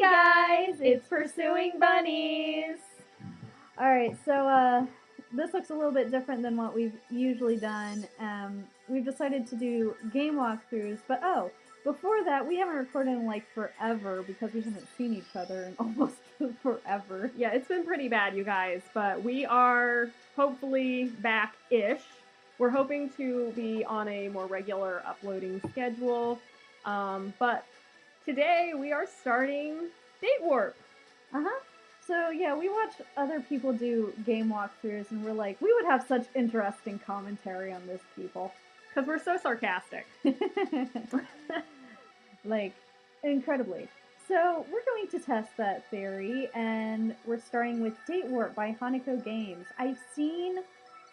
guys, it's Pursuing Bunnies. Alright, so this looks a little bit different than what we've usually done. We've decided to do game walkthroughs, but before that, we haven't recorded in like forever because we haven't seen each other in almost forever. Yeah, it's been pretty bad, you guys, but we are hopefully back-ish. We're hoping to be on a more regular uploading schedule, but today we are starting Date Warp. So yeah, we watch other people do game walkthroughs and we're like, we would have such interesting commentary on this, people. Because we're so sarcastic. Like, incredibly. So we're going to test that theory, and we're starting with Date Warp by Hanako Games. I've seen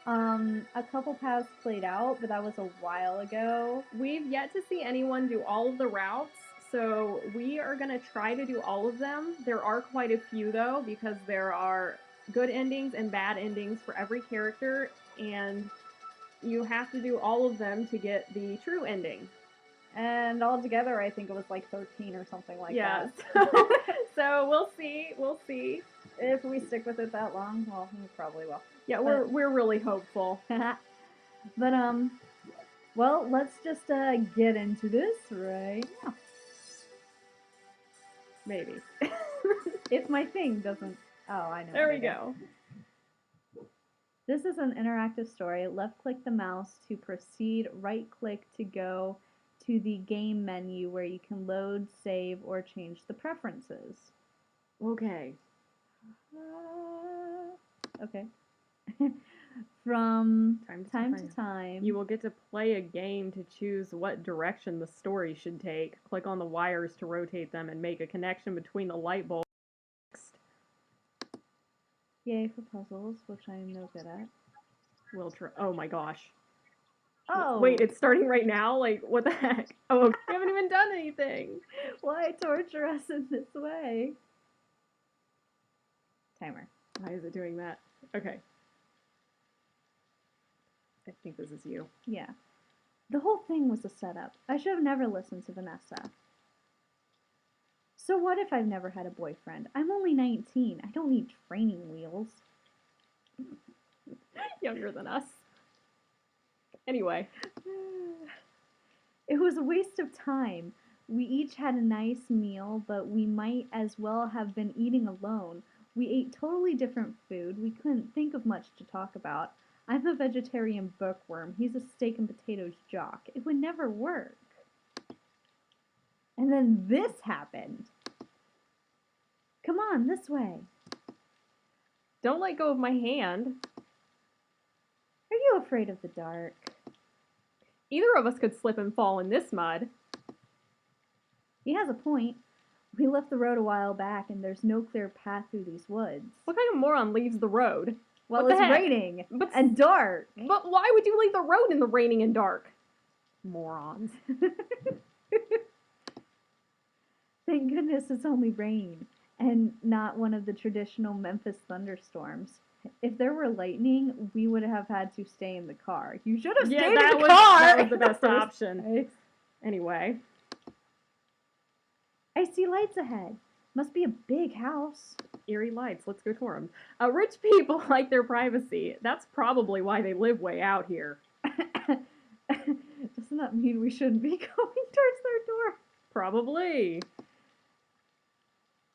a couple paths played out, but that was a while ago. We've yet to see anyone do all of the routes, so we are going to try to do all of them. There are quite a few, though, because there are good endings and bad endings for every character, and you have to do all of them to get the true ending. And altogether, I think it was like 13 or something like that. So we'll see. We'll see. If we stick with it that long, well, we probably will. Yeah, we're really hopeful. But, well, let's just get into this right now. Maybe. If my thing doesn't... Oh, I know. There we go. This is an interactive story. Left-click the mouse to proceed. Right-click to go to the game menu where you can load, save, or change the preferences. Okay. Okay. From time to time, you will get to play a game to choose what direction the story should take. Click on the wires to rotate them and make a connection between the light bulbs. Yay for puzzles, which I am no good at. We'll try. Oh my gosh. Oh. Wait, it's starting right now? Like, what the heck? Oh, we haven't even done anything. Why torture us in this way? Timer. Why is it doing that? Okay. I think this is you. Yeah. The whole thing was a setup. I should have never listened to Vanessa. So what if I've never had a boyfriend? I'm only 19. I don't need training wheels. Younger than us. Anyway. It was a waste of time. We each had a nice meal, but we might as well have been eating alone. We ate totally different food. We couldn't think of much to talk about. I'm a vegetarian bookworm. He's a steak and potatoes jock. It would never work. And then this happened. Come on, this way. Don't let go of my hand. Are you afraid of the dark? Either of us could slip and fall in this mud. He has a point. We left the road a while back, and there's no clear path through these woods. What kind of moron leaves the road? Well, it's raining and dark. But why would you leave the road in the raining and dark? Morons. Thank goodness it's only rain, and not one of the traditional Memphis thunderstorms. If there were lightning, we would have had to stay in the car. You should have stayed in the car! That was the best option. Anyway. I see lights ahead. Must be a big house. Eerie lights. Let's go tour them. Rich people like their privacy. That's probably why they live way out here. Doesn't that mean we shouldn't be going towards their door? Probably.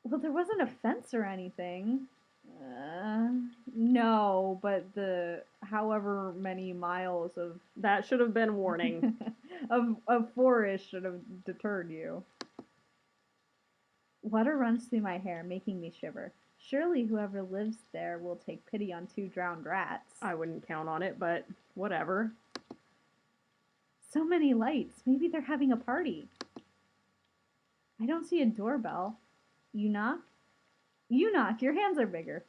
Well, there wasn't a fence or anything. No, but the however many miles of... That should have been warning. of forest should have deterred you. Water runs through my hair, making me shiver. Surely whoever lives there will take pity on 2 drowned rats. I wouldn't count on it, but whatever. So many lights. Maybe they're having a party. I don't see a doorbell. You knock? You knock. Your hands are bigger.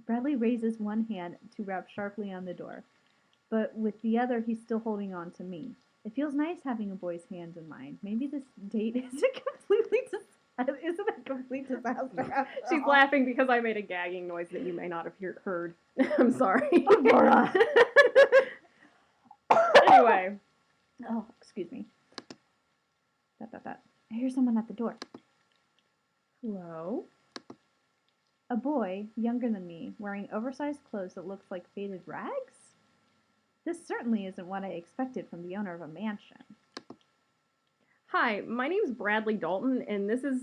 Bradley raises one hand to rap sharply on the door, but with the other he's still holding on to me. It feels nice having a boy's hand in mine. Maybe this date isn't a complete disaster. She's laughing because I made a gagging noise that you may not have heard. I'm sorry. Anyway. Oh, excuse me. I hear someone at the door. Hello? A boy, younger than me, wearing oversized clothes that looks like faded rags? This certainly isn't what I expected from the owner of a mansion. Hi, my name's Bradley Dalton, and this is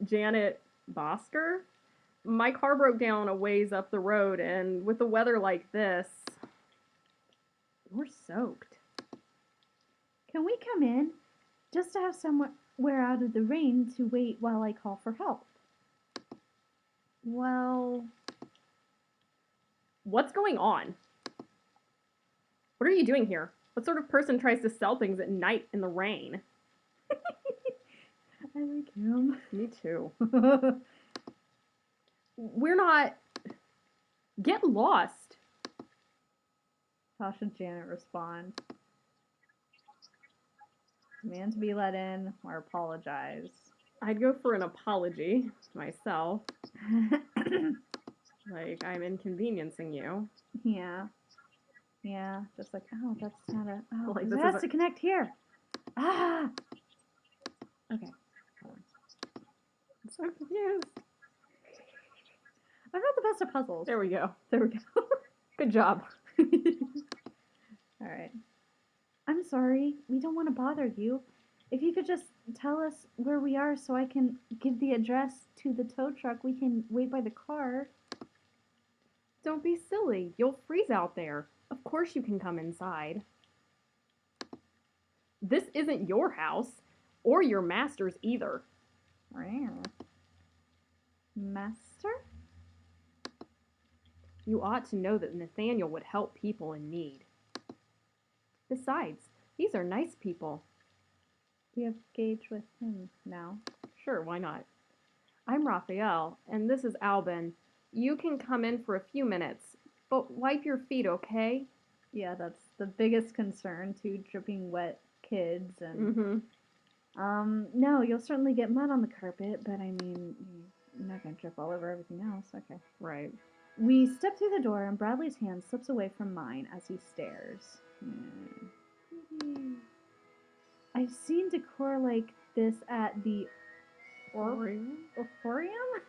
Janet Bosker. My car broke down a ways up the road, and with the weather like this, we're soaked. Can we come in? Just to have somewhere out of the rain to wait while I call for help. Well, what's going on? What are you doing here? What sort of person tries to sell things at night in the rain? I like him. Me too. We're not. Get lost. How should Janet respond? Demand to be let in or apologize? I'd go for an apology myself. Like, I'm inconveniencing you. Yeah. Yeah. Just like, oh, that's not a. Oh, Like, it this has isn't- to connect here. Ah! Okay. I'm so confused. I'm not the best at puzzles. There we go. There we go. Good job. All right. I'm sorry. We don't want to bother you. If you could just tell us where we are so I can give the address to the tow truck, we can wait by the car. Don't be silly. You'll freeze out there. Of course you can come inside. This isn't your house, or your master's either. Master? You ought to know that Nathaniel would help people in need. Besides, these are nice people. We have Gage with him now. Sure, why not? I'm Raphael, and this is Albin. You can come in for a few minutes, but wipe your feet, okay? Yeah, that's the biggest concern, two dripping wet kids and Mm-hmm. no, you'll certainly get mud on the carpet, but I mean you're not gonna trip all over everything else. Okay. Right. We step through the door and Bradley's hand slips away from mine as he stares. I've seen decor like this at the Orpheum,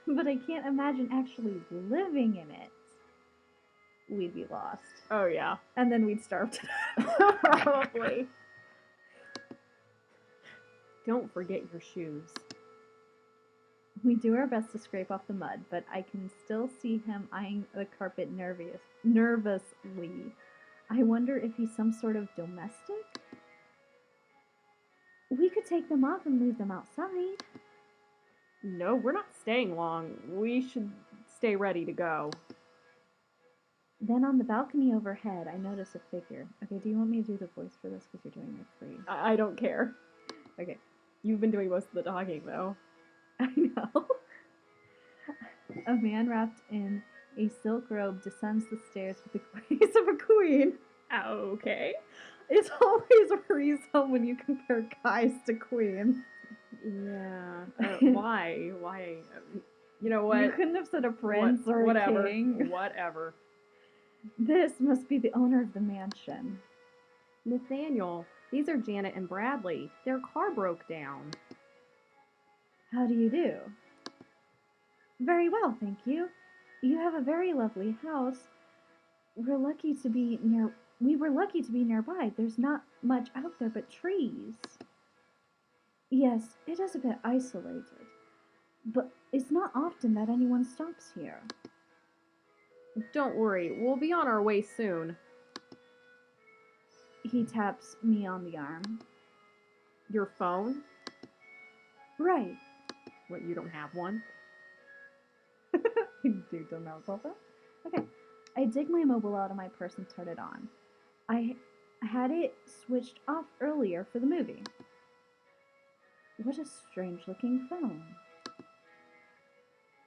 but I can't imagine actually living in it. We'd be lost. Oh, yeah. And then we'd starve to death. Probably. Don't forget your shoes. We do our best to scrape off the mud, but I can still see him eyeing the carpet nervously. I wonder if he's some sort of domestic? We could take them off and leave them outside. No, we're not staying long. We should stay ready to go. Then on the balcony overhead, I notice a figure. Okay, do you want me to do the voice for this? Because you're doing it free. I don't care. Okay. You've been doing most of the talking, though. I know. A man wrapped in a silk robe descends the stairs with the grace of a queen. Okay. It's always worrisome when you compare guys to queens. Yeah. Why? Why? You know what? You couldn't have said a prince or whatever. a king. Whatever. This must be the owner of the mansion. Nathaniel, these are Janet and Bradley. Their car broke down. How do you do? Very well, thank you. You have a very lovely house. We were lucky to be nearby. There's not much out there but trees. Yes, it is a bit isolated. But it's not often that anyone stops here. Don't worry, we'll be on our way soon. He taps me on the arm. Your phone? Right. What, you don't have one? You don't have a cell phone? Okay. I dig my mobile out of my purse and turn it on. I had it switched off earlier for the movie. What a strange looking phone.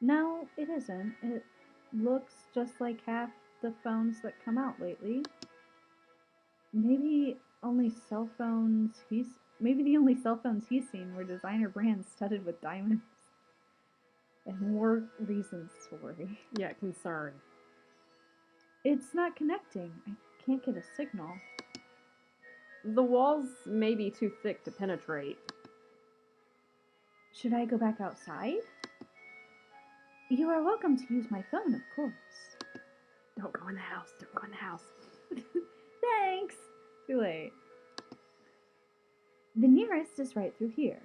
No, it isn't. It looks just like half the phones that come out lately. Maybe the only cell phones he's seen were designer brands studded with diamonds. And more reasons to worry. Yeah, concern. It's not connecting. I can't get a signal. The walls may be too thick to penetrate. Should I go back outside? You are welcome to use my phone, of course. Don't go in the house. Don't go in the house. Thanks. Too late. The nearest is right through here.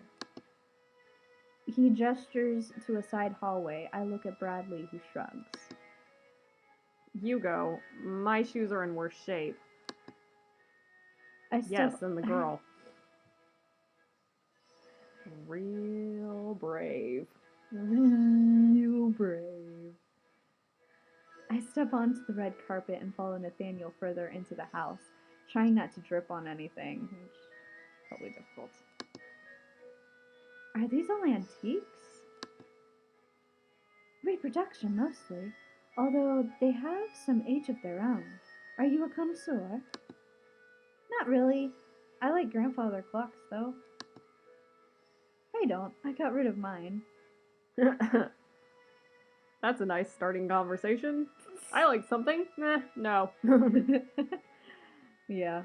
He gestures to a side hallway. I look at Bradley, who shrugs. You go. My shoes are in worse shape. I step... Yes, and the girl. Real brave. Real brave. I step onto the red carpet and follow Nathaniel further into the house, trying not to drip on anything, which is probably difficult. Are these all antiques? Reproduction, mostly, although they have some age of their own. Are you a connoisseur? Not really. I like grandfather clocks, though. I don't. I got rid of mine. That's a nice starting conversation. I like something. No. Yeah.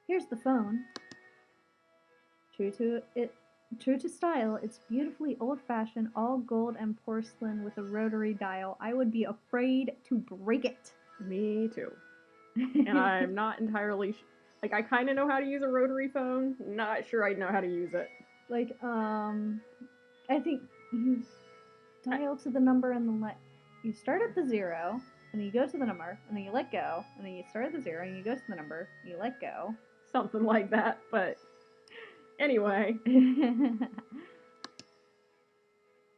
Here's the phone. True to style, it's beautifully old-fashioned, all gold and porcelain with a rotary dial. I would be afraid to break it. Me too. And I'm not entirely like, I kind of know how to use a rotary phone. Not sure I know how to use it. Like, I think you dial to the number and you start at the 0, and then you go to the number, and then you let go, and then you start at the 0, and you go to the number, and you let go. Something like that, but anyway.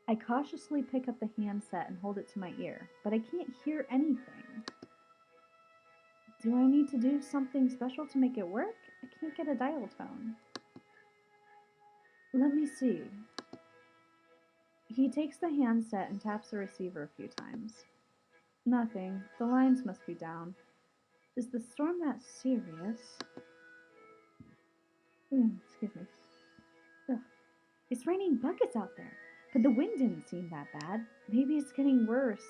I cautiously pick up the handset and hold it to my ear, but I can't hear anything. Do I need to do something special to make it work? I can't get a dial tone. Let me see. He takes the handset and taps the receiver a few times. Nothing. The lines must be down. Is the storm that serious? Excuse me. Ugh. It's raining buckets out there, but the wind didn't seem that bad. Maybe it's getting worse.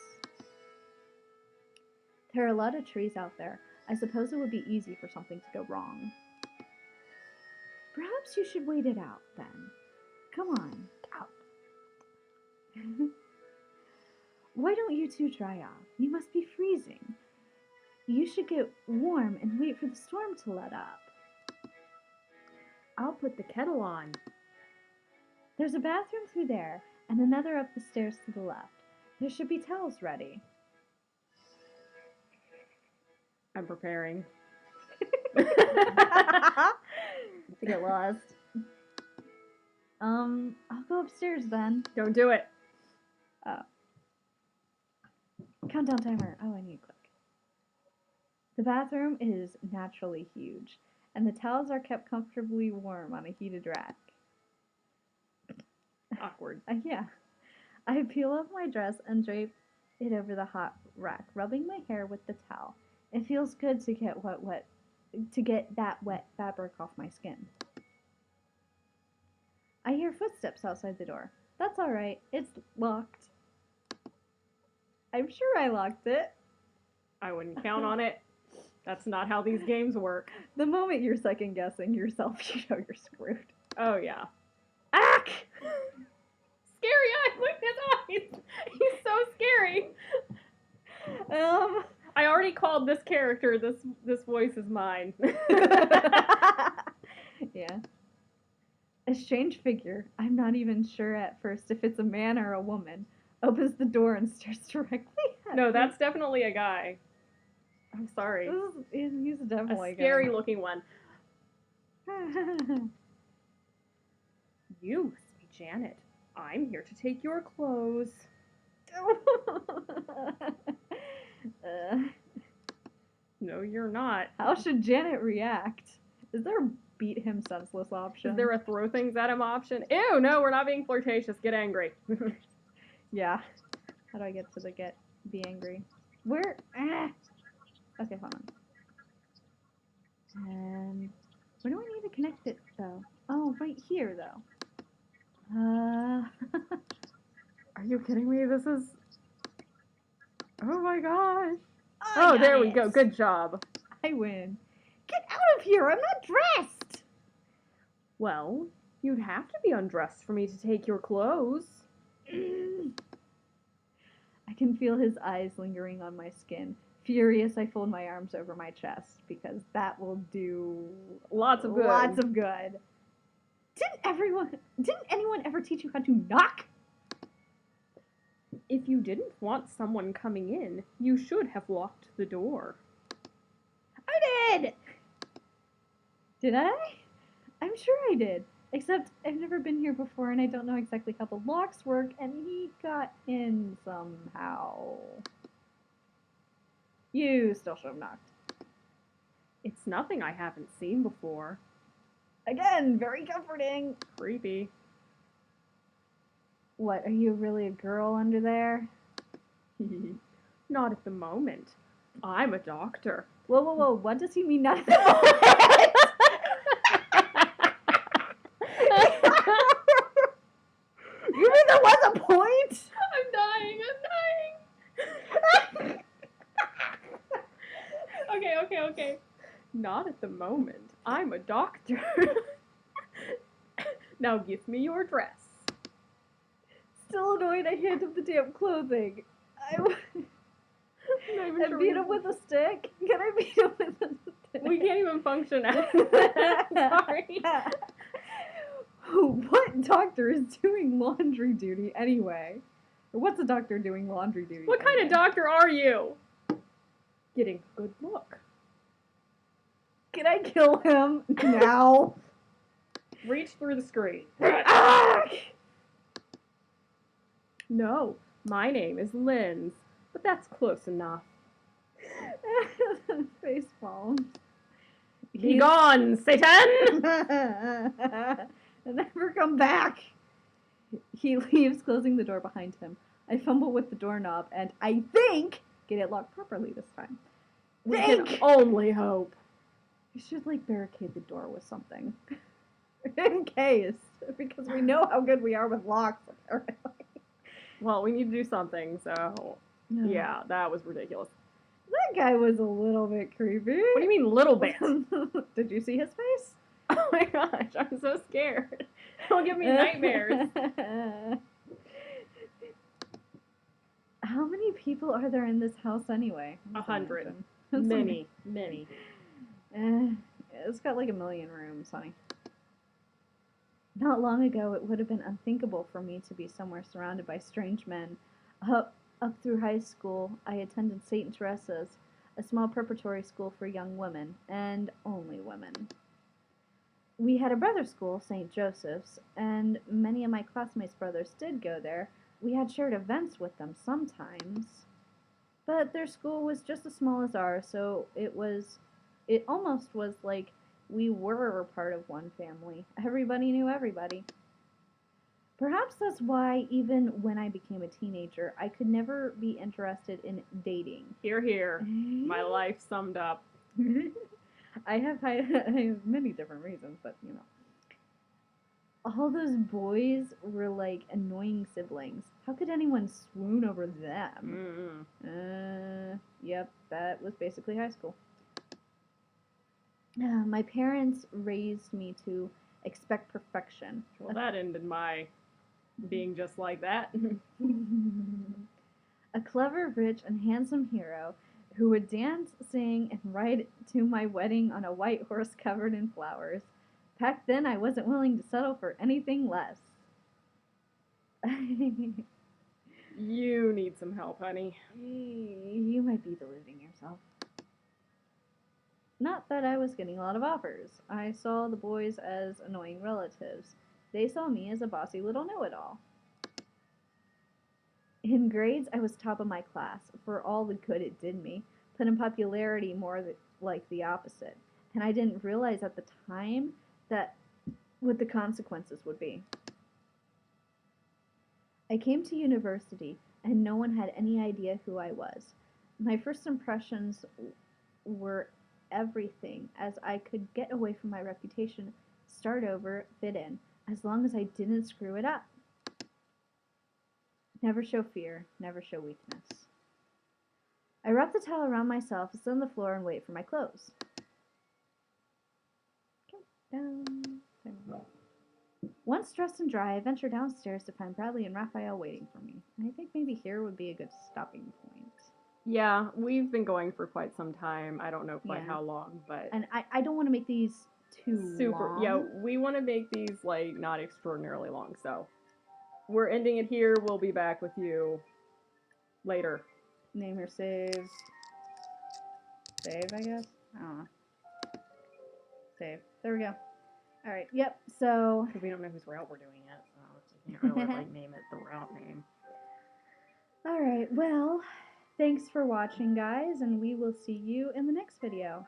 There are a lot of trees out there. I suppose it would be easy for something to go wrong. Perhaps you should wait it out, then. Come on. Out. Why don't you two dry off? You must be freezing. You should get warm and wait for the storm to let up. I'll put the kettle on. There's a bathroom through there, and another up the stairs to the left. There should be towels ready. I'm preparing. To get lost. I'll go upstairs then. Don't do it. Oh. Countdown timer. Oh, I need to click. The bathroom is naturally huge, and the towels are kept comfortably warm on a heated rack. Awkward. Yeah. I peel off my dress and drape it over the hot rack, rubbing my hair with the towel. It feels good to get that wet fabric off my skin. I hear footsteps outside the door. That's all right. It's locked. I'm sure I locked it. I wouldn't count on it. That's not how these games work. The moment you're second guessing yourself, you know you're screwed. Oh, yeah. Ack! Scary eyes! Look at his eyes! He's so scary! I already called this character, this voice is mine. Yeah. A strange figure, I'm not even sure at first if it's a man or a woman, opens the door and stares directly at No, me. that's definitely a guy. I'm sorry. He's definitely a scary looking one. guy. You must be Janet. I'm here to take your clothes. No, you're not. How should Janet react? Is there a beat him senseless option? Is there a throw things at him option? Ew, no, we're not being flirtatious. Get angry. Yeah. How do I get to the be angry? Where? Okay, hold on. And where do I need to connect it, though? Oh, right here, though. Are you kidding me? This is... Oh my gosh. I Oh, there got we it. go. Good job. I win. Get out of here! I'm not dressed! Well, you'd have to be undressed for me to take your clothes. I can feel his eyes lingering on my skin. Furious, I fold my arms over my chest because that will do Lots of good. Lots of good. Didn't anyone ever teach you how to knock? If you didn't want someone coming in, you should have locked the door. I did! Did I? I'm sure I did. Except I've never been here before and I don't know exactly how the locks work, and he got in somehow. You still should have knocked. It's nothing I haven't seen before. Again, very comforting. Creepy. What, are you really a girl under there? Not at the moment. I'm a doctor. Whoa, whoa, whoa, what does he mean not at the moment? You mean there was a point? I'm dying. Okay. Not at the moment. I'm a doctor. Now give me your dress. Still annoyed, I hand him the damn clothing. I'm not even sure beat him with a stick? Can I beat him with a stick? We can't even function out. Sorry. What doctor is doing laundry duty anyway? Or what's a doctor doing laundry duty? What kind of doctor are you? Getting a good look. Can I kill him now? Reach through the screen. Ah! No, my name is Linz, but that's close enough. Face palms. Be gone, Satan! And never come back. He leaves, closing the door behind him. I fumble with the doorknob and I think get it locked properly this time. We can only hope. You should barricade the door with something. In case, because we know how good we are with locks, apparently. Well, we need to do something, so yeah, that was ridiculous. That guy was a little bit creepy. What do you mean, little bit? Did you see his face? Oh my gosh, I'm so scared. It'll give me nightmares. How many people are there in this house anyway? 100. Many. It's got 1 million rooms, honey. Not long ago, it would have been unthinkable for me to be somewhere surrounded by strange men. Up through high school, I attended St. Teresa's, a small preparatory school for young women, and only women. We had a brother school, St. Joseph's, and many of my classmates' brothers did go there. We had shared events with them sometimes. But their school was just as small as ours, so it almost was like we were part of one family. Everybody knew everybody. Perhaps that's why, even when I became a teenager, I could never be interested in dating. Hear, hear. My life summed up. I have many different reasons, but all those boys were like annoying siblings. How could anyone swoon over them? Yep, that was basically high school. My parents raised me to expect perfection. Well, that ended my being just like that. A clever, rich, and handsome hero who would dance, sing, and ride to my wedding on a white horse covered in flowers. Back then, I wasn't willing to settle for anything less. You need some help, honey. You might be deluding yourself. Not that I was getting a lot of offers. I saw the boys as annoying relatives. They saw me as a bossy little know-it-all. In grades, I was top of my class, for all the good it did me, but in popularity more like the opposite. And I didn't realize at the time that what the consequences would be. I came to university, and no one had any idea who I was. My first impressions were everything, as I could get away from my reputation, start over, fit in, as long as I didn't screw it up. Never show fear, never show weakness. I wrap the towel around myself, sit on the floor, and wait for my clothes. Down. Once dressed and dry, I venture downstairs to find Bradley and Raphael waiting for me. I think maybe here would be a good stopping point. Yeah, we've been going for quite some time. I don't know quite Yeah. how long, but And I don't want to make these too super. long. Yeah, we want to make these like not extraordinarily long. So we're ending it here. We'll be back with you later. Name your saves. Save, I guess? I don't know. Save. There we go. Alright, yep, so... Because we don't know whose route we're doing yet, so I can't really like name it the route name. Alright, well, thanks for watching, guys, and we will see you in the next video.